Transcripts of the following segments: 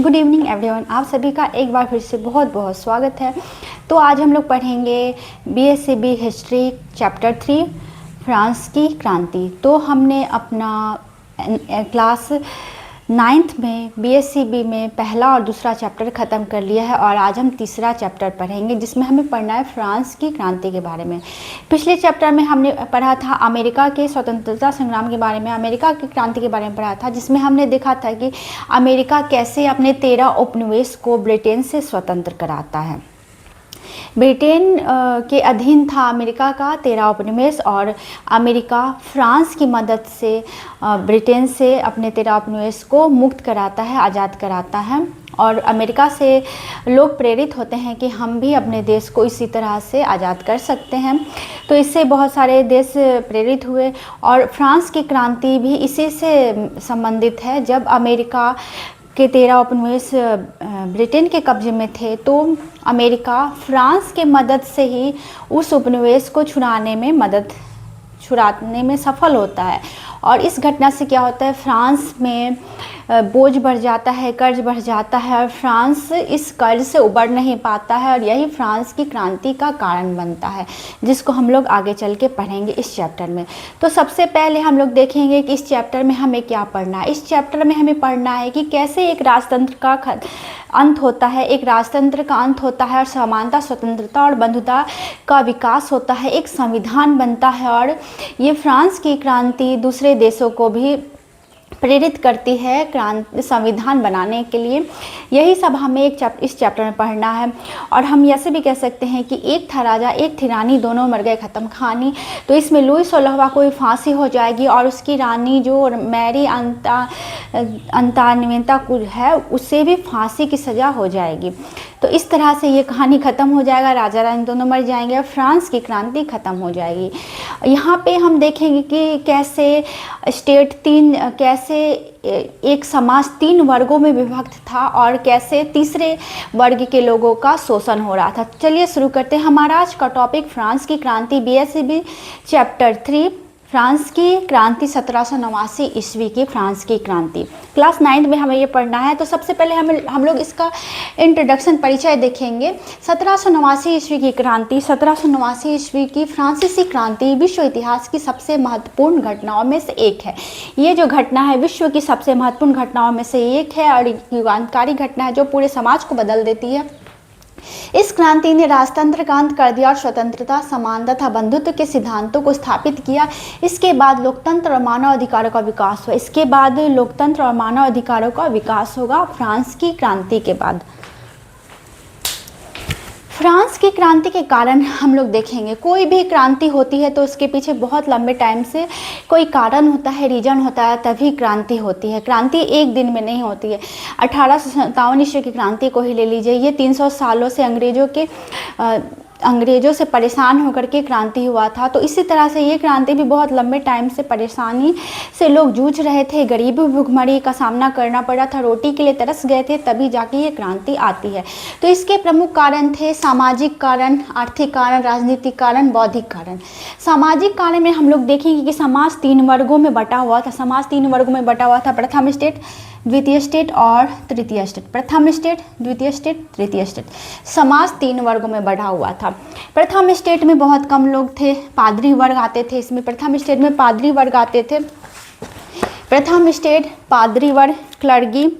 Good evening everyone, आप सभी का एक बार फिर से बहुत बहुत स्वागत है। तो आज हम लोग पढ़ेंगे बीएससीबी हिस्ट्री चैप्टर 3 फ्रांस की क्रांति। तो हमने अपना क्लास 9th में बीएससीबी में पहला और दूसरा चैप्टर ख़त्म कर लिया है और आज हम तीसरा चैप्टर पढ़ेंगे जिसमें हमें पढ़ना है फ्रांस की क्रांति के बारे में। पिछले चैप्टर में हमने पढ़ा था अमेरिका के स्वतंत्रता संग्राम के बारे में, अमेरिका की क्रांति के बारे में पढ़ा था, जिसमें हमने देखा था कि अमेरिका कैसे अपने 13 उपनिवेश को ब्रिटेन से स्वतंत्र कराता है। ब्रिटेन के अधीन था अमेरिका का 13 उपनिवेश और अमेरिका फ्रांस की मदद से ब्रिटेन से अपने 13 उपनिवेश को मुक्त कराता है, आज़ाद कराता है। और अमेरिका से लोग प्रेरित होते हैं कि हम भी अपने देश को इसी तरह से आज़ाद कर सकते हैं। तो इससे बहुत सारे देश प्रेरित हुए और फ्रांस की क्रांति भी इसी से संबंधित है। जब अमेरिका के 13 उपनिवेश ब्रिटेन के कब्जे में थे तो अमेरिका फ्रांस के मदद से ही उस उपनिवेश को छुड़ाने में सफल होता है। और इस घटना से क्या होता है, फ्रांस में बोझ बढ़ जाता है, कर्ज बढ़ जाता है और फ्रांस इस कर्ज से उबर नहीं पाता है और यही फ्रांस की क्रांति का कारण बनता है, जिसको हम लोग आगे चल के पढ़ेंगे इस चैप्टर में। तो सबसे पहले हम लोग देखेंगे कि इस चैप्टर में हमें क्या पढ़ना है। इस चैप्टर में हमें पढ़ना है कि कैसे एक राजतंत्र का अंत होता है, एक राजतंत्र का अंत होता है और समानता, स्वतंत्रता और बंधुता का विकास होता है, एक संविधान बनता है और ये फ्रांस की क्रांति दूसरे देशों को भी प्रेरित करती है संविधान बनाने के लिए। यही सब हमें इस चैप्टर में पढ़ना है। और हम ऐसे भी कह सकते हैं कि एक था राजा एक थी रानी, दोनों मर गए ख़त्म कहानी। तो इसमें लुई 16वां को भी फांसी हो जाएगी और उसकी रानी जो मैरी अंतोनिएटा कुछ है उसे भी फांसी की सज़ा हो जाएगी। तो इस तरह से ये कहानी ख़त्म हो जाएगा, राजा रानी दोनों मर जाएंगे और फ्रांस की क्रांति ख़त्म हो जाएगी। यहाँ पे हम देखेंगे कि कैसे एक समाज 3 वर्गों में विभक्त था और कैसे तीसरे वर्ग के लोगों का शोषण हो रहा था। चलिए शुरू करते हैं। हमारा आज का टॉपिक फ्रांस की क्रांति, बीएससीबी चैप्टर 3 फ्रांस की क्रांति, 1789 ईस्वी की फ्रांस की क्रांति। क्लास 9th में हमें ये पढ़ना है। तो सबसे पहले हम लोग इसका इंट्रोडक्शन, परिचय देखेंगे। 1789 ईस्वी की क्रांति, 1789 ईस्वी की फ्रांसीसी क्रांति विश्व इतिहास की सबसे महत्वपूर्ण घटनाओं में से एक है। ये जो घटना है विश्व की सबसे महत्वपूर्ण घटनाओं में से एक है और युगांतकारी घटना है जो पूरे समाज को बदल देती है। इस क्रांति ने राजतंत्र का अंत कर दिया और स्वतंत्रता, समानता तथा बंधुत्व के सिद्धांतों को स्थापित किया। इसके बाद लोकतंत्र और मानव अधिकारों का विकास होगा फ्रांस की क्रांति के बाद। फ्रांस की क्रांति के कारण हम लोग देखेंगे, कोई भी क्रांति होती है तो उसके पीछे बहुत लंबे टाइम से कोई कारण होता है, रीजन होता है, तभी क्रांति होती है। क्रांति एक दिन में नहीं होती है। 1857 ईस्वी की क्रांति को ही ले लीजिए, ये 300 सालों से अंग्रेज़ों से परेशान होकर के क्रांति हुआ था। तो इसी तरह से ये क्रांति भी बहुत लंबे टाइम से परेशानी से लोग जूझ रहे थे, गरीबी भुखमरी का सामना करना पड़ा था, रोटी के लिए तरस गए थे, तभी जाके ये क्रांति आती है। तो इसके प्रमुख कारण थे सामाजिक कारण, आर्थिक कारण, राजनीतिक कारण, बौद्धिक कारण। सामाजिक कारण में हम लोग देखेंगे कि समाज 3 वर्गों में बटा हुआ था। प्रथम स्टेट, द्वितीय स्टेट और तृतीय स्टेट। प्रथम स्टेट, द्वितीय स्टेट, तृतीय स्टेट। समाज 3 वर्गों में बढ़ा हुआ था। प्रथम स्टेट में बहुत कम लोग थे, पादरी वर्ग आते थे इसमें। प्रथम स्टेट में पादरी वर्ग आते थे। प्रथम स्टेट पादरी वर्ग, क्लर्गी,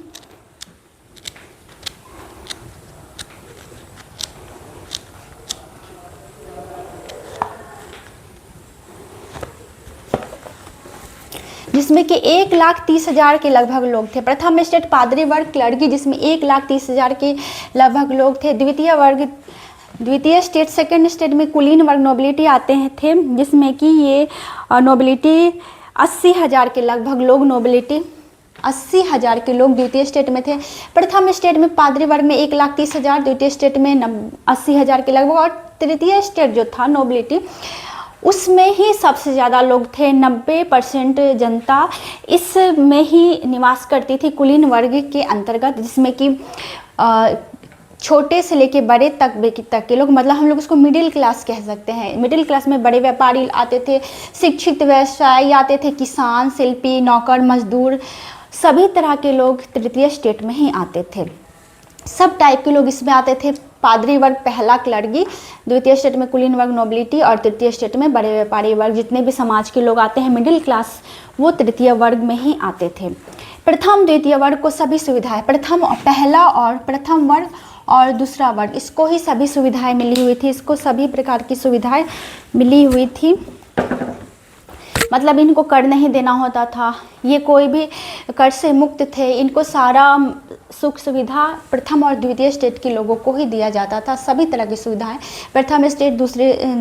जिसमें कि 1,30,000 के लगभग लोग थे। प्रथम स्टेट पादरी वर्ग, क्लर्गी, जिसमें 1,30,000 के लगभग लोग थे। द्वितीय स्टेट, सेकंड स्टेट में कुलीन वर्ग, नोबिलिटी आते थे, जिसमें कि ये नोबिलिटी 80,000 के लगभग लोग, 80,000 के लोग द्वितीय स्टेट में थे। प्रथम स्टेट में पादरी वर्ग में 1,30,000, द्वितीय स्टेट में 80,000 के लगभग और तृतीय स्टेट जो था नोबिलिटी, उसमें ही सबसे ज़्यादा लोग थे। 90% जनता इसमें ही निवास करती थी, कुलीन वर्ग के अंतर्गत, जिसमें कि छोटे से लेके बड़े तक के लोग, मतलब हम लोग उसको मिडिल क्लास कह सकते हैं। मिडिल क्लास में बड़े व्यापारी आते थे, शिक्षित व्यवसायी आते थे, किसान, शिल्पी, नौकर, मजदूर, सभी तरह के लोग तृतीय स्टेट में ही आते थे, सब टाइप के लोग इसमें आते थे। पादरी वर्ग पहला क्लर्गी, द्वितीय स्टेट में कुलीन वर्ग नोबिलिटी, और तृतीय स्टेट में बड़े व्यापारी वर्ग, जितने भी समाज के लोग आते हैं मिडिल क्लास, वो तृतीय वर्ग में ही आते थे। प्रथम द्वितीय वर्ग को सभी सुविधाएं, पहला और प्रथम वर्ग और दूसरा वर्ग, इसको ही सभी सुविधाएं मिली हुई थी, इसको सभी प्रकार की सुविधाएं मिली हुई थी। मतलब इनको कर नहीं देना होता था, ये कोई भी कर से मुक्त थे, इनको सारा सुख सुविधा प्रथम और द्वितीय स्टेट के लोगों को ही दिया जाता था। सभी तरह की सुविधाएं प्रथम स्टेट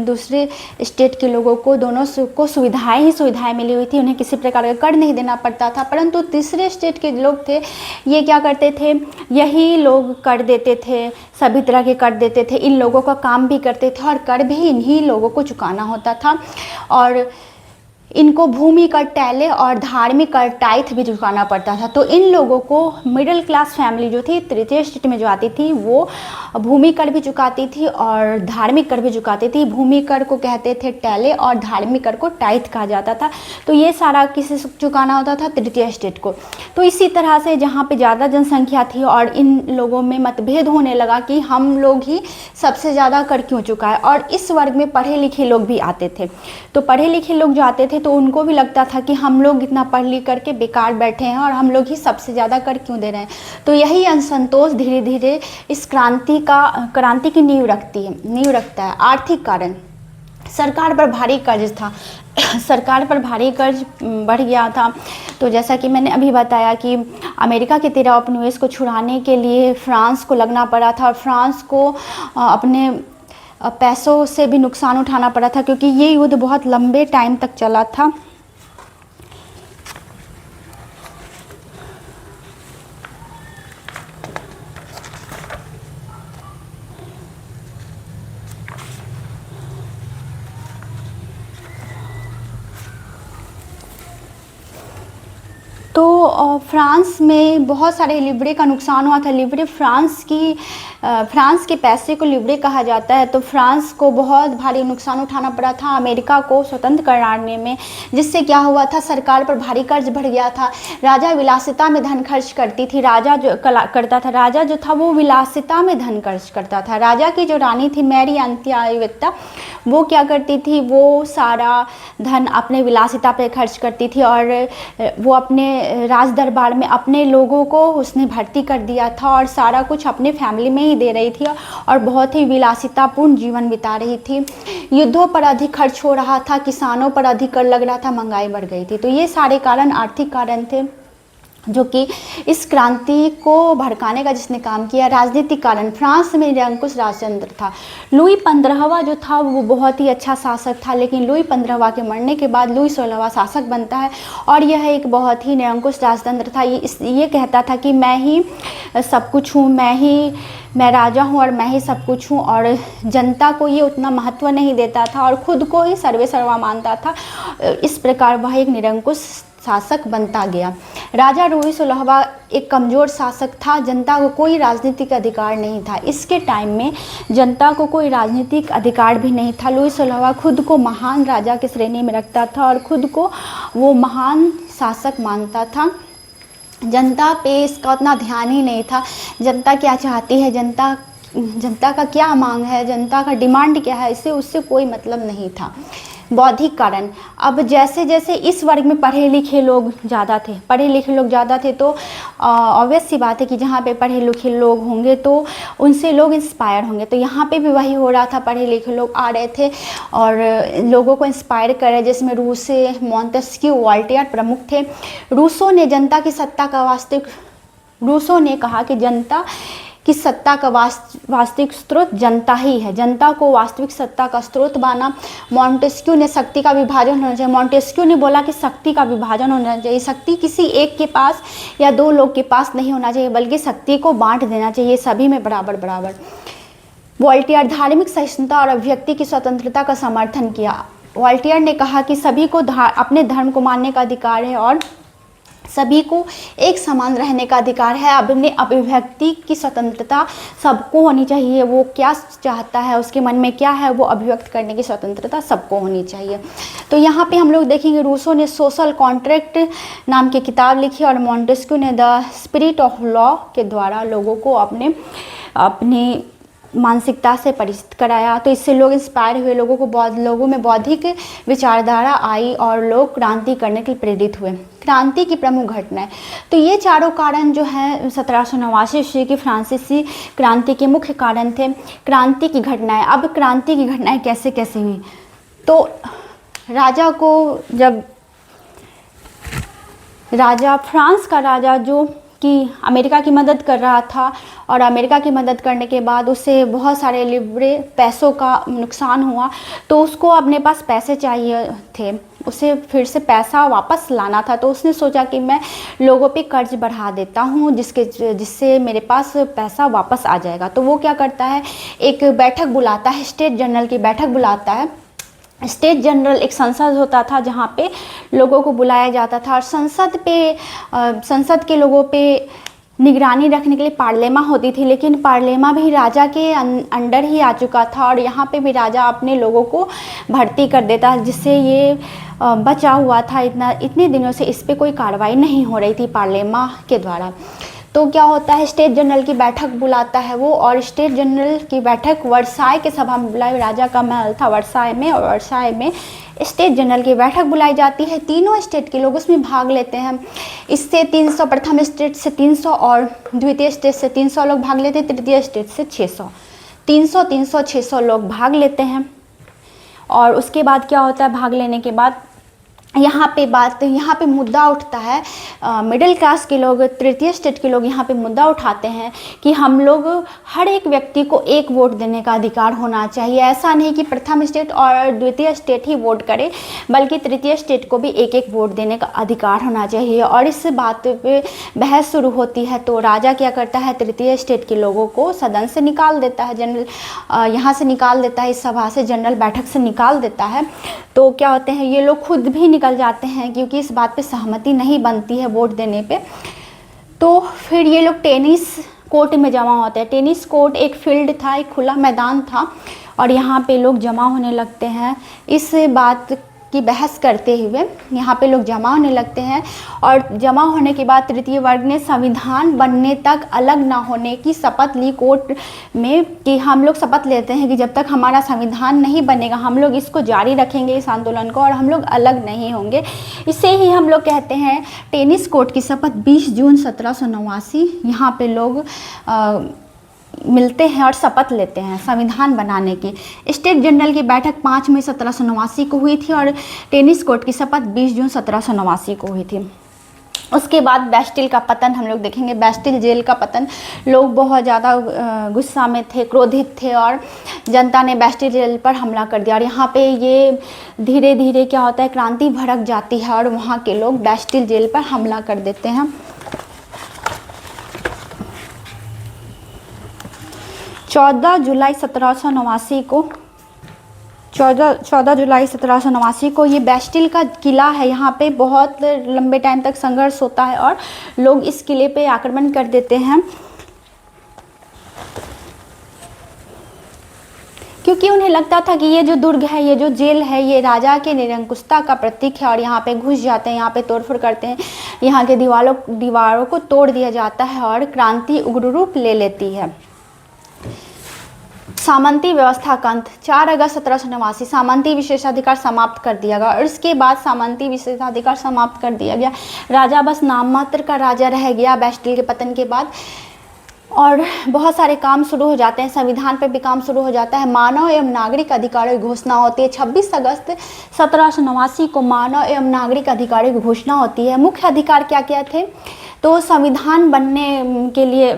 दूसरे स्टेट के लोगों को दोनों को सुविधाएं मिली हुई थी, उन्हें किसी प्रकार का कर नहीं देना पड़ता था। परंतु तीसरे स्टेट के लोग थे, ये क्या करते थे, यही लोग कर देते थे, सभी तरह के कर देते थे, इन लोगों का काम भी करते थे और कर भी इन्हीं लोगों को चुकाना होता था। और इनको भूमि कर, टैले और धार्मिक कर, टाइथ भी चुकाना पड़ता था। तो इन लोगों को मिडिल क्लास फैमिली जो थी तृतीय स्टेट में जो आती थी, वो भूमि कर भी चुकाती थी और धार्मिक कर भी चुकाती थी। भूमि कर को कहते थे टैले और धार्मिक कर को टाइथ कहा जाता था। तो ये सारा किसे चुकाना होता था, तृतीय स्टेट को। तो इसी तरह से जहाँ पे ज़्यादा जनसंख्या थी और इन लोगों में मतभेद होने लगा कि हम लोग ही सबसे ज़्यादा कर क्यों चुकाए, और इस वर्ग में पढ़े लिखे लोग भी आते थे। तो पढ़े लिखे लोग जो आते थे तो उनको भी लगता था कि हम लोग इतना पढ़ लिख करके बेकार बैठे हैं और हम लोग ही सबसे ज़्यादा कर क्यों दे रहे हैं। तो यही असंतोष धीरे धीरे इस क्रांति की नींव रखता है। आर्थिक कारण, सरकार पर भारी कर्ज था, सरकार पर भारी कर्ज बढ़ गया था। तो जैसा कि मैंने अभी बताया कि अमेरिका के 13 उपनिवेश को छुड़ाने के लिए फ्रांस को लगना पड़ा था, और फ्रांस को अपने पैसों से भी नुकसान उठाना पड़ा था, क्योंकि ये युद्ध बहुत लंबे टाइम तक चला था। तो फ्रांस में बहुत सारे लिब्रे का नुकसान हुआ था। लिब्रे फ्रांस के पैसे को लिब्रे कहा जाता है। तो फ्रांस को बहुत भारी नुकसान उठाना पड़ा था अमेरिका को स्वतंत्र कराने में, जिससे क्या हुआ था, सरकार पर भारी कर्ज बढ़ गया था। राजा विलासिता में धन खर्च करती थी, राजा जो था वो विलासिता में धन खर्च करता था। राजा की जो रानी थी मैरी अंत्यायुक्ता, वो क्या करती थी, वो सारा धन अपने विलासिता पे खर्च करती थी, और वो अपने राज दरबार में अपने लोगों को उसने भर्ती कर दिया था और सारा कुछ अपने फैमिली में ही दे रही थी और बहुत ही विलासितापूर्ण जीवन बिता रही थी। युद्धों पर अधिक खर्च हो रहा था, किसानों पर अधिक कर लग रहा था, महंगाई बढ़ गई थी। तो ये सारे कारण आर्थिक कारण थे जो कि इस क्रांति को भड़काने का जिसने काम किया। राजनीतिक कारण, फ्रांस में निरंकुश राजतंत्र था। लुई 15वां जो था वो बहुत ही अच्छा शासक था, लेकिन लुई 15वां के मरने के बाद लुई 16वां शासक बनता है और यह एक बहुत ही निरंकुश राजतंत्र था। ये कहता था कि मैं ही सब कुछ हूँ, मैं राजा हूँ और मैं ही सब कुछ हूँ, और जनता को ये उतना महत्व नहीं देता था और खुद को ही सर्वे सर्वा मानता था। इस प्रकार वह एक निरंकुश शासक बनता गया। राजा लुई 16वां एक कमज़ोर शासक था, जनता को कोई राजनीतिक अधिकार नहीं था। इसके टाइम में जनता को कोई राजनीतिक अधिकार भी नहीं था। लुई 16वां खुद को महान राजा की श्रेणी में रखता था और खुद को वो महान शासक मानता था। जनता पे इसका उतना ध्यान ही नहीं था। जनता क्या चाहती है, जनता का क्या मांग है, जनता का डिमांड क्या है, इससे उससे कोई मतलब नहीं था। बौद्धिक कारण, अब जैसे जैसे इस वर्ग में पढ़े लिखे लोग ज़्यादा थे तो ऑब्वियस सी बात है कि जहाँ पे पढ़े लिखे लोग होंगे तो उनसे लोग इंस्पायर होंगे। तो यहाँ पे भी वही हो रहा था, पढ़े लिखे लोग आ रहे थे और लोगों को इंस्पायर कर रहे, जिसमें रूसे, मॉन्टेस्क्यू, वॉल्टेयर प्रमुख थे। रूसो ने कहा कि जनता कि सत्ता का वास्तविक स्रोत जनता ही है, जनता को वास्तविक सत्ता का स्रोत माना। मॉन्टेस्क्यू ने शक्ति का विभाजन होना चाहिए। मॉन्टेस्क्यू ने बोला कि शक्ति का विभाजन होना चाहिए, शक्ति किसी एक के पास या दो लोग के पास नहीं होना चाहिए, बल्कि शक्ति को बांट देना चाहिए सभी में बराबर बराबर। वॉल्टेयर धार्मिक सहिष्णुता और अभिव्यक्ति की स्वतंत्रता का समर्थन किया। वॉल्टेयर ने कहा कि सभी को अपने धर्म को मानने का अधिकार है और सभी को एक समान रहने का अधिकार है। अपने अभिव्यक्ति की स्वतंत्रता सबको होनी चाहिए। वो क्या चाहता है, उसके मन में क्या है, वो अभिव्यक्त करने की स्वतंत्रता सबको होनी चाहिए। तो यहाँ पे हम लोग देखेंगे रूसो ने सोशल कॉन्ट्रैक्ट नाम की किताब लिखी और मॉन्टेस्क्यू ने द स्पिरिट ऑफ लॉ के द्वारा लोगों को अपनी मानसिकता से परिचित कराया। तो इससे लोग इंस्पायर हुए, लोगों में बौद्धिक विचारधारा आई और लोग क्रांति करने के लिए प्रेरित हुए। क्रांति की प्रमुख घटनाएं, तो ये चारों कारण जो है 1789 ईस्वी की फ्रांसीसी क्रांति के मुख्य कारण थे। क्रांति की घटनाएं, अब क्रांति की घटनाएं कैसे कैसे हुई, तो फ्रांस का राजा जो कि अमेरिका की मदद कर रहा था और अमेरिका की मदद करने के बाद उसे बहुत सारे लिबरे पैसों का नुकसान हुआ, तो उसको अपने पास पैसे चाहिए थे, उसे फिर से पैसा वापस लाना था। तो उसने सोचा कि मैं लोगों पे कर्ज बढ़ा देता हूँ जिससे मेरे पास पैसा वापस आ जाएगा। तो वो क्या करता है, एक बैठक बुलाता है, स्टेट जनरल की बैठक बुलाता है। स्टेट जनरल एक संसद होता था जहाँ पे लोगों को बुलाया जाता था और संसद के लोगों पे निगरानी रखने के लिए पार्लेमा होती थी, लेकिन पार्लेमा भी राजा के अंडर ही आ चुका था और यहाँ पे भी राजा अपने लोगों को भर्ती कर देता, जिससे ये बचा हुआ था। इतने दिनों से इस पर कोई कार्रवाई नहीं हो रही थी पार्लेमा के द्वारा। तो क्या होता है, स्टेट जनरल की बैठक बुलाता है वो, और स्टेट जनरल की बैठक वर्साय के सभा में बुलाई। राजा का महल था वर्साय में, और वर्साय में स्टेट जनरल की बैठक बुलाई जाती है। तीनों स्टेट के लोग उसमें भाग लेते हैं। इससे 300, प्रथम स्टेट से 300 और द्वितीय स्टेट से 300 लोग भाग लेते हैं, तृतीय स्टेट से 600। 300, 600 लोग भाग लेते हैं। और उसके बाद क्या होता है, भाग लेने के बाद यहाँ पे मुद्दा उठता है। मिडिल क्लास के लोग, तृतीय स्टेट के लोग यहाँ पे मुद्दा उठाते हैं कि हम लोग हर एक व्यक्ति को एक वोट देने का अधिकार होना चाहिए। ऐसा नहीं कि प्रथम स्टेट और द्वितीय स्टेट ही वोट करे, बल्कि तृतीय स्टेट को भी एक एक वोट देने का अधिकार होना चाहिए। और इस बात पे बहस शुरू होती है। तो राजा क्या करता है, तृतीय स्टेट के लोगों को सदन से निकाल देता है, यहाँ से निकाल देता है, इस सभा से, जनरल बैठक से निकाल देता है। तो क्या होते हैं, ये लोग खुद भी निकल जाते हैं क्योंकि इस बात पे सहमति नहीं बनती है वोट देने पे। तो फिर ये लोग टेनिस कोर्ट में जमा होते हैं। टेनिस कोर्ट एक फील्ड था, एक खुला मैदान था, और यहाँ पे लोग जमा होने लगते हैं। इस बात की बहस करते हुए यहाँ पे लोग जमा होने लगते हैं। और जमा होने के बाद तृतीय वर्ग ने संविधान बनने तक अलग ना होने की शपथ ली कोर्ट में, कि हम लोग शपथ लेते हैं कि जब तक हमारा संविधान नहीं बनेगा हम लोग इसको जारी रखेंगे, इस आंदोलन को, और हम लोग अलग नहीं होंगे। इसे ही हम लोग कहते हैं टेनिस कोर्ट की शपथ। 20 जून 1789 यहाँ पे लोग मिलते हैं और शपथ लेते हैं संविधान बनाने की। स्टेट जनरल की बैठक 5 मई 1789 को हुई थी और टेनिस कोर्ट की शपथ 20 जून 1789 को हुई थी। उसके बाद बैस्टिल का पतन हम लोग देखेंगे। बैस्टिल जेल का पतन, लोग बहुत ज़्यादा गुस्सा में थे, क्रोधित थे, और जनता ने बैस्टिल जेल पर हमला कर दिया। और यहाँ पे ये धीरे धीरे क्या होता है, क्रांति भड़क जाती है और वहाँ के लोग बैस्टिल जेल पर हमला कर देते हैं। 14 जुलाई 1789 को ये बैस्टिल का किला है। यहाँ पे बहुत लंबे टाइम तक संघर्ष होता है और लोग इस किले पे आक्रमण कर देते हैं, क्योंकि उन्हें लगता था कि ये जो दुर्ग है, ये जो जेल है, ये राजा के निरंकुशता का प्रतीक है। और यहाँ पे घुस जाते हैं, यहाँ पे तोड़फोड़ करते हैं, यहाँ के दीवारों को तोड़ दिया जाता है और क्रांति उग्र रूप ले लेती है। सामंती व्यवस्था का अंत। 4 अगस्त 1789 सामंती विशेषाधिकार समाप्त कर दिया गया, और इसके बाद सामंती विशेषाधिकार समाप्त कर दिया गया। राजा बस नाम मात्र का राजा रह गया बैस्टिल के पतन के बाद, और बहुत सारे काम शुरू हो जाते हैं। संविधान पे भी काम शुरू हो जाता है। मानव एवं नागरिक अधिकारों की घोषणा होती है। 26 अगस्त 1789 को मानव एवं नागरिक अधिकारों की घोषणा होती है। मुख्य अधिकार क्या क्या थे, तो संविधान बनने के लिए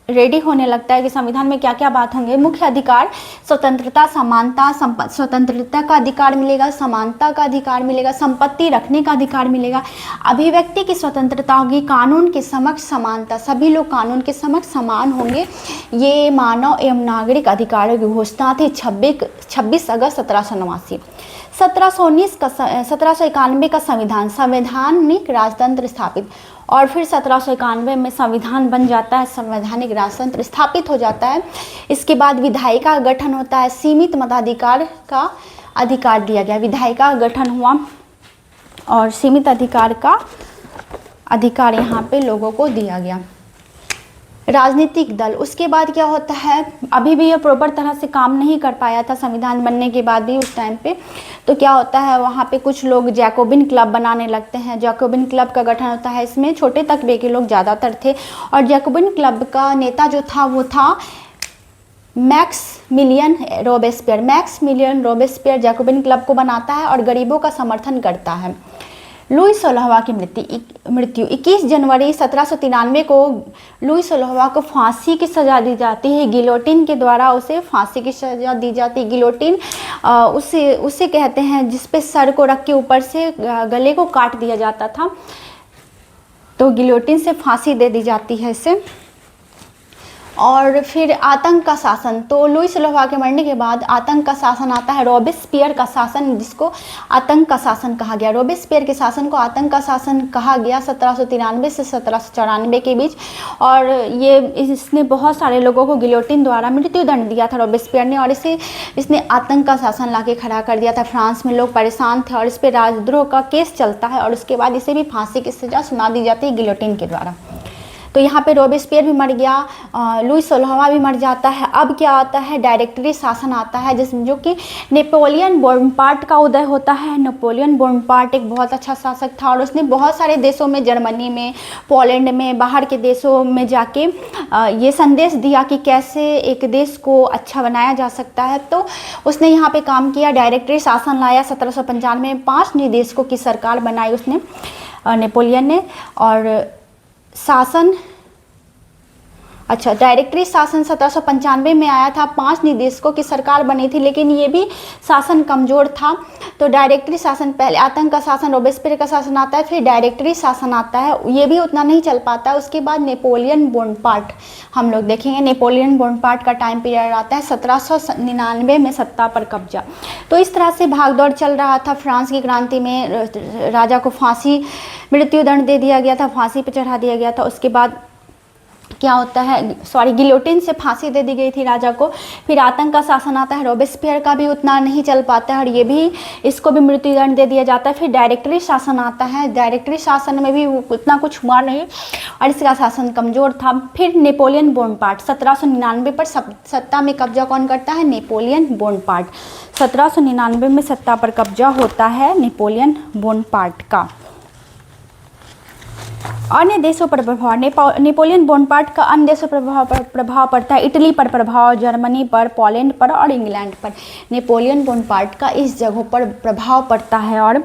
रेडी होने लगता है कि संविधान में क्या क्या बात होंगे। मुख्य अधिकार स्वतंत्रता, समानता, स्वतंत्रता का अधिकार मिलेगा, समानता का अधिकार मिलेगा, संपत्ति रखने का अधिकार मिलेगा, अभिव्यक्ति की स्वतंत्रता होगी, कानून के समक्ष समानता, सभी लोग कानून के समक्ष समान होंगे। ये मानव एवं नागरिक अधिकारों की घोषणा थी 26 अगस्त 1789। 1791 का संविधान, संवैधानिक राजतंत्र स्थापित, और फिर 1791 में संविधान बन जाता है, संवैधानिक राजतंत्र स्थापित हो जाता है। इसके बाद विधायिका का गठन होता है, सीमित मताधिकार का अधिकार दिया गया, विधायिका का गठन हुआ और सीमित अधिकार का अधिकार यहाँ पे लोगों को दिया गया। राजनीतिक दल, उसके बाद क्या होता है, अभी भी ये प्रॉपर तरह से काम नहीं कर पाया था संविधान बनने के बाद भी उस टाइम पे, तो क्या होता है वहाँ पे कुछ लोग जैकोबिन क्लब बनाने लगते हैं। जैकोबिन क्लब का गठन होता है, इसमें छोटे तबके के लोग ज़्यादातर थे और जैकोबिन क्लब का नेता जो था वो था Maximilian Robespierre. Maximilian Robespierre Jacobin club को बनाता है और गरीबों का समर्थन करता है। लुई 16वां की मृत्यु 21 जनवरी 1793 को लुई 16वां को फांसी की सज़ा दी जाती है। गिलोटिन के द्वारा उसे फांसी की सज़ा दी जाती है। गिलोटिन उसे कहते हैं जिस पे सर को रख के ऊपर से गले को काट दिया जाता था, तो गिलोटिन से फांसी दे दी जाती है इसे। और फिर आतंक का शासन, तो लुई 16वां के मरने के बाद आतंक का शासन आता है, रोबेस्पियर का शासन, जिसको आतंक का शासन कहा गया। रोबेस्पियर के शासन को आतंक का शासन कहा गया 1793 से 1794 के बीच। और इसने बहुत सारे लोगों को गिलोटिन द्वारा मृत्यु दंड दिया था रोबेस्पियर ने, और इसने आतंक का शासन ला के खड़ा कर दिया था। फ्रांस में लोग परेशान थे और इस पर राजद्रोह का केस चलता है और उसके बाद इसे भी फांसी की सज़ा सुना दी जाती है गिलोटिन के द्वारा। तो यहाँ पे रोबेस्पियर भी मर गया, लुई 16वां भी मर जाता है। अब क्या आता है, डायरेक्टरी शासन आता है, जिसमें जो कि नेपोलियन बोनापार्ट का उदय होता है। नेपोलियन बोनापार्ट एक बहुत अच्छा शासक था और उसने बहुत सारे देशों में, जर्मनी में, पोलैंड में, बाहर के देशों में जाके ये संदेश दिया कि कैसे एक देश को अच्छा बनाया जा सकता है। तो उसने यहाँ पे काम किया, डायरेक्टरी शासन लाया। 1795 में 5 निदेशकों की सरकार बनाई उसने, नेपोलियन ने। और शासन, अच्छा, डायरेक्टरी शासन 1795 में आया था, 5 निदेशकों की सरकार बनी थी, लेकिन ये भी शासन कमज़ोर था। तो डायरेक्टरी शासन, पहले आतंक का शासन, रोबेस्पियर का शासन आता है, फिर डायरेक्टरी शासन आता है, ये भी उतना नहीं चल पाता है। उसके बाद नेपोलियन बोनापार्ट हम लोग देखेंगे। नेपोलियन बोनापार्ट का टाइम पीरियड आता है 1799 में सत्ता पर कब्जा। तो इस तरह से भागदौड़ चल रहा था फ्रांस की क्रांति में। राजा को फांसी, मृत्यु दंड दे दिया गया था, फांसी पर चढ़ा दिया गया था। उसके बाद क्या होता है, गिलोटिन से फांसी दे दी गई थी राजा को। फिर आतंक का शासन आता है, रोबेस्पियर का भी उतना नहीं चल पाता है और ये भी, इसको भी मृत्युदंड दे दिया जाता है। फिर डायरेक्टरी शासन आता है, डायरेक्टरी शासन में भी उतना कुछ हुआ नहीं और इसका शासन कमज़ोर था। फिर नेपोलियन बोनापार्ट 1799 पर सत्ता में कब्जा कौन करता है, नेपोलियन बोनापार्ट। 1799 में सत्ता पर कब्जा होता है नेपोलियन बोनापार्ट का। अन्य देशों पर प्रभाव, नेपोलियन बोनापार्ट का अन्य देशों पर प्रभाव पड़ता है। इटली पर प्रभाव, जर्मनी पर, पोलैंड पर और इंग्लैंड पर नेपोलियन बोनापार्ट का इस जगहों पर प्रभाव पड़ता है और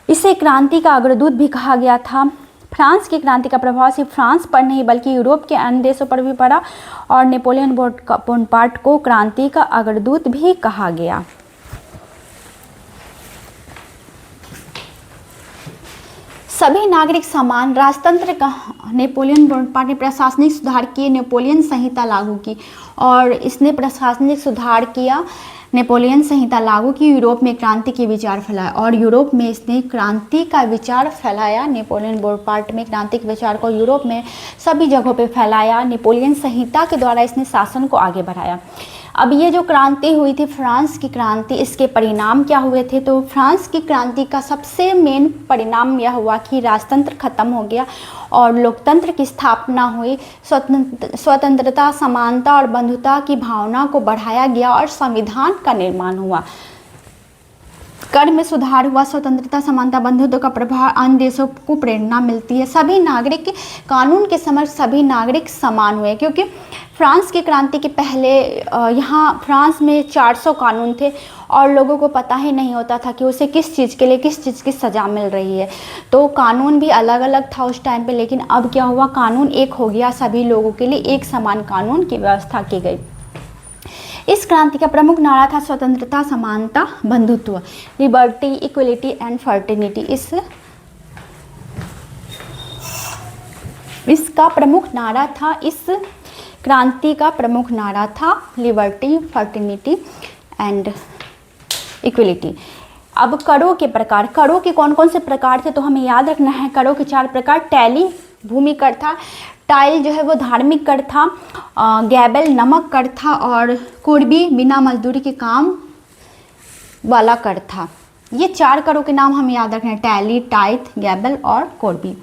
इसे क्रांति का अग्रदूत भी कहा गया था। फ्रांस की क्रांति का प्रभाव सिर्फ फ्रांस पर नहीं बल्कि यूरोप के अन्य देशों पर भी पड़ा और नेपोलियन बोनापार्ट को क्रांति का अग्रदूत भी कहा गया। सभी नागरिक समान, राजतंत्र का नेपोलियन बोनापार्ट ने प्रशासनिक सुधार किए, नेपोलियन संहिता लागू की और इसने प्रशासनिक सुधार किया, नेपोलियन संहिता लागू की, यूरोप में क्रांति के विचार फैलाया और यूरोप में इसने क्रांति का विचार फैलाया। नेपोलियन बोनापार्ट में क्रांति के विचार को यूरोप में सभी जगहों पे फैलाया। नेपोलियन संहिता के द्वारा इसने शासन को आगे बढ़ाया। अब ये जो क्रांति हुई थी, फ्रांस की क्रांति, इसके परिणाम क्या हुए थे, तो फ्रांस की क्रांति का सबसे मेन परिणाम यह हुआ कि राजतंत्र खत्म हो गया और लोकतंत्र की स्थापना हुई। स्वतंत्रता, समानता और बंधुता की भावना को बढ़ाया गया और संविधान का निर्माण हुआ। कर में सुधार हुआ, स्वतंत्रता, समानता, बंधुत्व का प्रभाव अन्य देशों को प्रेरणा मिलती है। सभी नागरिक कानून के समक्ष सभी नागरिक समान हुए, क्योंकि फ्रांस की क्रांति के पहले यहाँ फ्रांस में 400 कानून थे और लोगों को पता ही नहीं होता था कि उसे किस चीज़ के लिए किस चीज़ की सज़ा मिल रही है। तो कानून भी अलग अलग था उस टाइम पे, लेकिन अब क्या हुआ, कानून एक हो गया, सभी लोगों के लिए एक समान कानून की व्यवस्था की गई। इस क्रांति का प्रमुख नारा था स्वतंत्रता, समानता, बंधुत्व, लिबर्टी, इक्वलिटी एंड फर्टिनिटी। इसका प्रमुख नारा था, इस क्रांति का प्रमुख नारा था लिबर्टी, फर्टिनिटी एंड इक्वलिटी। अब करों के प्रकार, करों के कौन कौन से प्रकार थे तो हमें याद रखना है। करों के 4 प्रकार, टैली भूमि कर था, टाइल जो है वो धार्मिक कर था, गैबल नमक कर था, और कुर्बी बिना मजदूरी के काम वाला कर था। ये 4 करों के नाम हमें याद रखना है, टैली, टाइथ, गैबल और कुर्बी।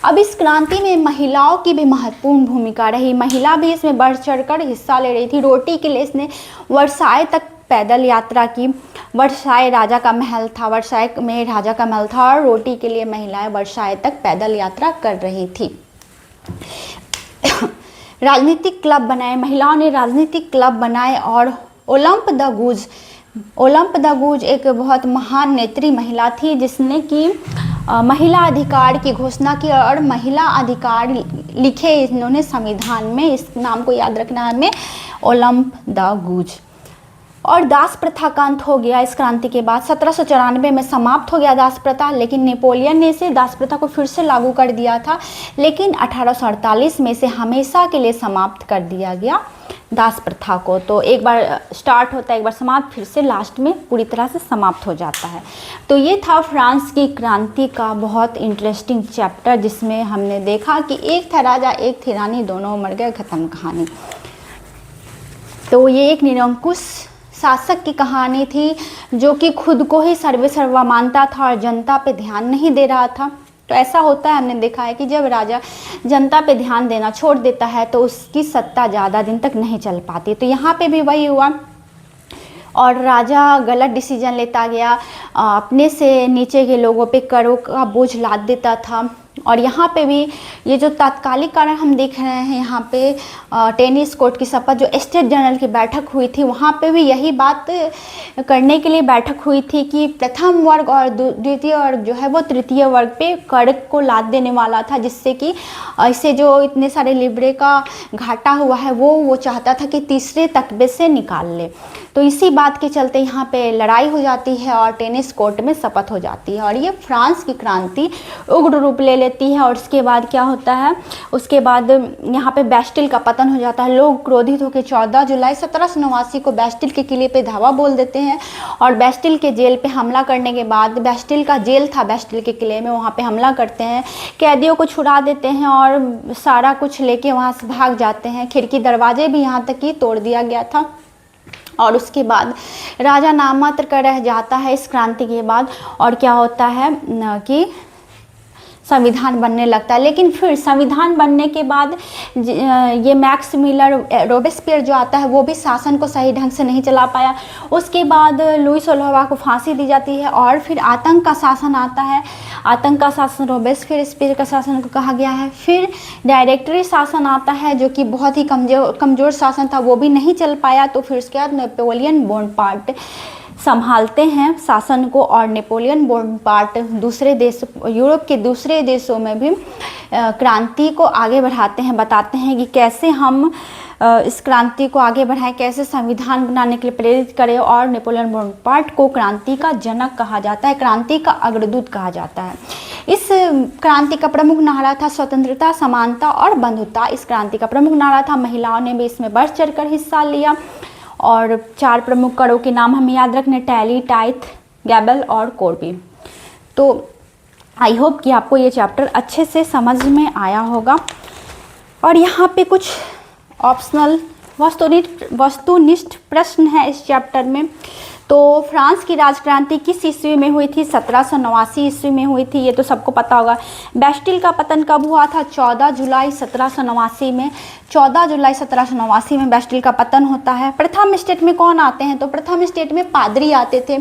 अब इस क्रांति में महिलाओं की भी महत्वपूर्ण भूमिका रही। महिला भी इसमें बढ़ चढ़कर हिस्सा ले रही थी। रोटी के लिए इसने वर्साय तक पैदल यात्रा की। वर्साय राजा का महल था, वर्साय में राजा का महल था, और रोटी के लिए महिलाएं वर्साय तक पैदल यात्रा कर रही थी। राजनीतिक क्लब बनाए, महिलाओं ने राजनीतिक क्लब बनाए, और ओलंप द गूज एक बहुत महान नेत्री महिला थी जिसने कि महिला अधिकार की घोषणा की, और महिला अधिकार लिखे इन्होंने संविधान में। इस नाम को याद रखना है हमें, ओलंप द गूज। और दास प्रथा का अंत हो गया इस क्रांति के बाद। 1794 में समाप्त हो गया दास प्रथा, लेकिन नेपोलियन ने इसे दास प्रथा को फिर से लागू कर दिया था, लेकिन 1848 में इसे हमेशा के लिए समाप्त कर दिया गया दास प्रथा को। तो एक बार स्टार्ट होता है, एक बार समाप्त, फिर से लास्ट में पूरी तरह से समाप्त हो जाता है। तो ये था फ्रांस की क्रांति का बहुत इंटरेस्टिंग चैप्टर, जिसमें हमने देखा कि एक था राजा एक थी रानी, दोनों मर गए, खत्म कहानी। तो ये एक निरंकुश शासक की कहानी थी जो कि खुद को ही सर्वेसर्वा मानता था और जनता पे ध्यान नहीं दे रहा था। तो ऐसा होता है, हमने देखा है कि जब राजा जनता पे ध्यान देना छोड़ देता है तो उसकी सत्ता ज़्यादा दिन तक नहीं चल पाती। तो यहाँ पे भी वही हुआ, और राजा गलत डिसीजन लेता गया, अपने से नीचे के लोगों पे करों का बोझ लाद देता था। और यहाँ पे भी ये जो तात्कालिक कारण हम देख रहे हैं, यहाँ पे टेनिस कोर्ट की शपथ जो स्टेट जनरल की बैठक हुई थी, वहाँ पे भी यही बात करने के लिए बैठक हुई थी कि प्रथम वर्ग और द्वितीय वर्ग जो है वो तृतीय वर्ग पे कर को लाद देने वाला था, जिससे कि ऐसे जो इतने सारे लिबरे का घाटा हुआ है वो चाहता था कि तीसरे तकबे से निकाल ले। तो इसी बात के चलते यहाँ पे लड़ाई हो जाती है और टेनिस कोर्ट में शपथ हो जाती है, और ये फ्रांस की क्रांति उग्र रूप ले लेती है। और उसके बाद क्या होता है, उसके बाद यहाँ पे बैस्टिल का पतन हो जाता है। लोग क्रोधित होकर 14 जुलाई 1789 को बैस्टिल के किले पे धावा बोल देते हैं, और बैस्टिल के जेल पे हमला करने के बाद, बैस्टिल का जेल था बैस्टिल के किले में, वहाँ पे हमला करते हैं, कैदियों को छुड़ा देते हैं और सारा कुछ लेके वहाँ से भाग जाते हैं। खिड़की दरवाजे भी यहाँ तक ही तोड़ दिया गया था। और उसके बाद राजा नाममात्र का रह जाता है इस क्रांति के बाद, और क्या होता है कि संविधान बनने लगता है। लेकिन फिर संविधान बनने के बाद ये मैक्स मिलर रोबेस्पियर जो आता है वो भी शासन को सही ढंग से नहीं चला पाया। उसके बाद लुई 16वां को फांसी दी जाती है, और फिर आतंक का शासन आता है। आतंक का शासन रोबेस्पियर का शासन को कहा गया है। फिर डायरेक्टरी शासन आता है जो कि बहुत ही कमज़ोर शासन था, वो भी नहीं चल पाया। तो फिर उसके बाद नेपोलियन बोनापार्ट संभालते हैं शासन को, और नेपोलियन बोनापार्ट दूसरे देश, यूरोप के दूसरे देशों में भी क्रांति को आगे बढ़ाते हैं, बताते हैं कि कैसे हम इस क्रांति को आगे बढ़ाएं, कैसे संविधान बनाने के लिए प्रेरित करें। और नेपोलियन बोनापार्ट को क्रांति का जनक कहा जाता है, क्रांति का अग्रदूत कहा जाता है। इस क्रांति का प्रमुख नारा था स्वतंत्रता, समानता और बंधुता। इस क्रांति का प्रमुख नारा था। महिलाओं ने भी इसमें बढ़ चढ़कर हिस्सा लिया, और 4 प्रमुख करों के नाम हमें याद रखने, टैली, टाइथ, गैबल और कोर्बी। तो आई होप कि आपको ये चैप्टर अच्छे से समझ में आया होगा। और यहाँ पे कुछ ऑप्शनल वस्तुनिष्ठ प्रश्न है इस चैप्टर में। तो फ्रांस की राजक्रांति किस ईस्वी में हुई थी? 1789 ईस्वी में हुई थी, ये तो सबको पता होगा। बैस्टिल का पतन कब हुआ था? 14 जुलाई 1789 में। 14 जुलाई 1789 में बैस्टिल का पतन होता है। प्रथम स्टेट में कौन आते हैं? तो प्रथम स्टेट में पादरी आते थे।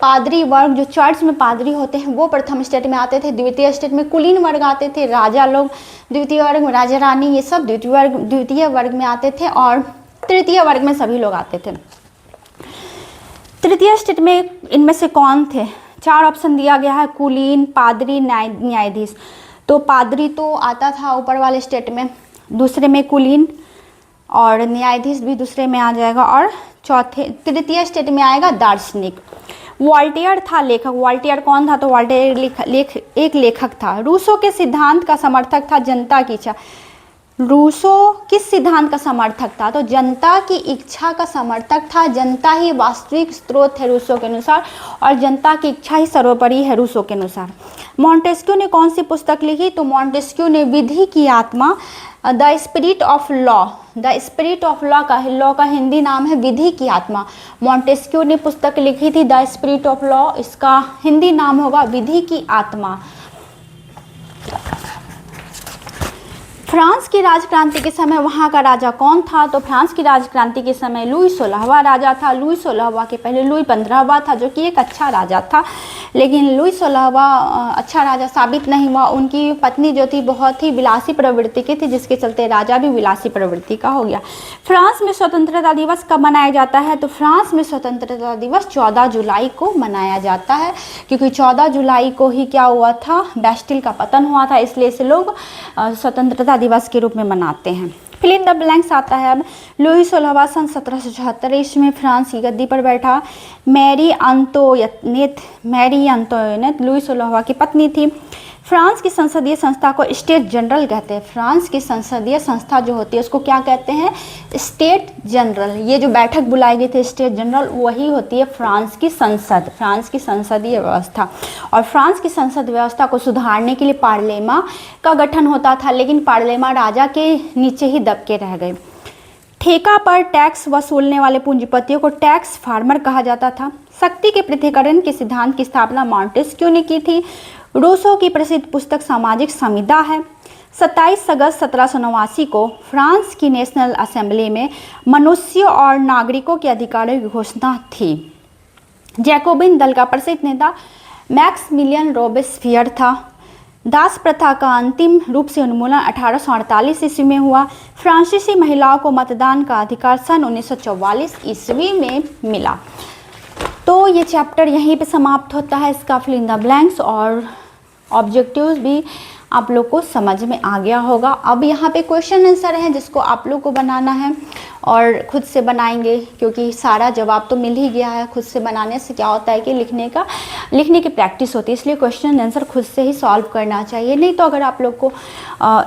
पादरी वर्ग जो चर्च में पादरी होते हैं वो प्रथम स्टेट में आते थे। द्वितीय स्टेट में कुलीन वर्ग आते थे, राजा लोग द्वितीय वर्ग, राजा रानी ये सब द्वितीय वर्ग में आते थे, और तृतीय वर्ग में सभी लोग आते थे। तृतीय स्टेट में इनमें से कौन थे? 4 ऑप्शन दिया गया है, कुलीन, पादरी, न्यायाधीश। तो पादरी तो आता था ऊपर वाले स्टेट में, दूसरे में कुलीन और न्यायाधीश भी दूसरे में आ जाएगा, और तृतीय स्टेट में आएगा दार्शनिक। वॉल्टेयर था लेखक। वॉल्टेयर कौन था? तो वॉल्टेयर एक लेखक था। रूसो के सिद्धांत का समर्थक था, जनता की इच्छा। रूसो किस सिद्धांत का समर्थक था? तो जनता की इच्छा का समर्थक था। जनता ही वास्तविक स्रोत है रूसो के अनुसार, और जनता की इच्छा ही सर्वोपरि है रूसो के अनुसार। मॉन्टेस्क्यू ने कौन सी पुस्तक लिखी? तो मॉन्टेस्क्यू ने विधि की आत्मा, the spirit of law. The spirit of law का हिंदी नाम है विधि की आत्मा। मॉन्टेस्क्यू ने पुस्तक लिखी थी द स्पिरिट ऑफ लॉ, इसका हिंदी नाम होगा विधि की आत्मा। फ्रांस की राजक्रांति के समय वहाँ का राजा कौन था? तो फ्रांस की राजक्रांति के समय लुई 16वां राजा था। लुई 16वां के पहले लुई 15वां था, जो कि एक अच्छा राजा था, लेकिन लुई 16वां अच्छा राजा साबित नहीं हुआ। उनकी पत्नी जो थी बहुत ही विलासी प्रवृत्ति की थी, जिसके चलते राजा भी विलासी प्रवृत्ति का हो गया। फ्रांस में स्वतंत्रता दिवस कब मनाया जाता है? तो फ्रांस में स्वतंत्रता दिवस 14 जुलाई को मनाया जाता है, क्योंकि 14 जुलाई को ही क्या हुआ था? बैस्टिल का पतन हुआ था, इसलिए इसे लोग स्वतंत्रता दिवस के रूप में मनाते हैं। फिल इन द ब्लैंक्स आता है अब। लुई 16वां सन 1774 ईस्वी में फ्रांस की गद्दी पर बैठा। मैरी अंतोनेट लुई 16वां की पत्नी थी। फ्रांस की संसदीय संस्था को स्टेट जनरल कहते हैं। फ्रांस की संसदीय संस्था जो होती है उसको क्या कहते हैं? State general. ये जो बैठक बुलाई गई थी स्टेट जनरल, वही होती है फ्रांस की संसद, फ्रांस की संसदीय व्यवस्था। और फ्रांस की संसद व्यवस्था को सुधारने के लिए पार्लेमा का गठन होता था, लेकिन पार्लेमा राजा के नीचे ही दब के रह गए। ठेका पर टैक्स वसूलने वाले पूंजीपतियों को टैक्स फार्मर कहा जाता था। शक्ति के पृथक्करण के सिद्धांत की स्थापना मॉन्टेस्क्यू ने की थी। रूसो की प्रसिद्ध पुस्तक सामाजिक संविदा है। 27 अगस्त 1789 को फ्रांस की नेशनल असेंबली में मनुष्यों और नागरिकों के अधिकारों की घोषणा थी। जैकोबिन दल का प्रसिद्ध नेता मैक्समिलियन रोबेस्पियर था। दास प्रथा का अंतिम रूप से उन्मूलन 1848 ईस्वी में हुआ। फ्रांसीसी महिलाओं को मतदान का अधिकार सन 1944 ईस्वी में मिला। तो ये चैप्टर यहीं पे समाप्त होता है, इसका फिल इन द ब्लैंक्स और ऑब्जेक्टिव्स भी आप लोग को समझ में आ गया होगा। अब यहाँ पे क्वेश्चन आंसर है जिसको आप लोग को बनाना है और खुद से बनाएंगे, क्योंकि सारा जवाब तो मिल ही गया है। खुद से बनाने से क्या होता है कि लिखने की प्रैक्टिस होती है, इसलिए क्वेश्चन आंसर खुद से ही सॉल्व करना चाहिए। नहीं तो अगर आप लोग को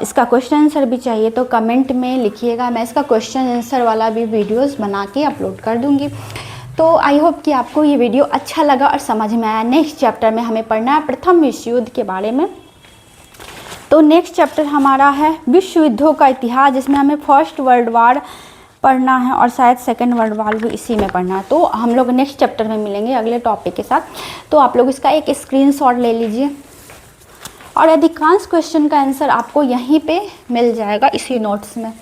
इसका क्वेश्चन आंसर भी चाहिए तो कमेंट में लिखिएगा, मैं इसका क्वेश्चन आंसर वाला भी वीडियोज़ बना के अपलोड कर दूँगी। तो आई होप कि आपको ये वीडियो अच्छा लगा और समझ में आया। नेक्स्ट चैप्टर में हमें पढ़ना है प्रथम विश्व युद्ध के बारे में। तो नेक्स्ट चैप्टर हमारा है विश्व युद्धों का इतिहास, जिसमें हमें फर्स्ट वर्ल्ड वार पढ़ना है और शायद सेकेंड वर्ल्ड वार भी इसी में पढ़ना है। तो हम लोग नेक्स्ट चैप्टर में मिलेंगे अगले टॉपिक के साथ। तो आप लोग इसका एक स्क्रीनशॉट ले लीजिए और अधिकांश क्वेश्चन का आंसर आपको यहीं पे मिल जाएगा इसी नोट्स में।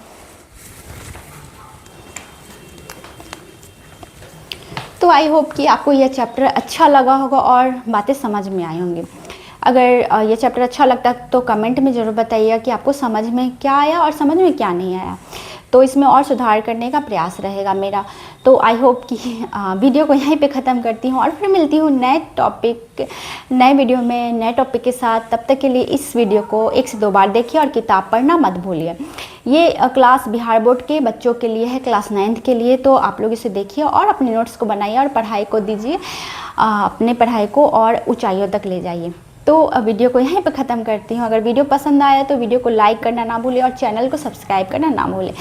तो आई होप कि आपको यह चैप्टर अच्छा लगा होगा और बातें समझ में आई होंगी। अगर ये चैप्टर अच्छा लगता है तो कमेंट में ज़रूर बताइएगा कि आपको समझ में क्या आया और समझ में क्या नहीं आया, तो इसमें और सुधार करने का प्रयास रहेगा मेरा। तो आई होप कि वीडियो को यहीं पे ख़त्म करती हूँ और फिर मिलती हूँ नए वीडियो में नए टॉपिक के साथ। तब तक के लिए इस वीडियो को 1 से 2 बार देखिए और किताब पढ़ना मत भूलिए। ये क्लास बिहार बोर्ड के बच्चों के लिए है, क्लास 9th के लिए। तो आप लोग इसे देखिए और अपने नोट्स को बनाइए और पढ़ाई को दीजिए, अपने पढ़ाई को और ऊंचाइयों तक ले जाइए। तो वीडियो को यहीं पे ख़त्म करती हूँ। अगर वीडियो पसंद आया तो वीडियो को लाइक करना ना भूलें और चैनल को सब्सक्राइब करना ना भूलें।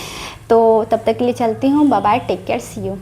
तो तब तक के लिए चलती हूँ। Bye bye, take care, see you.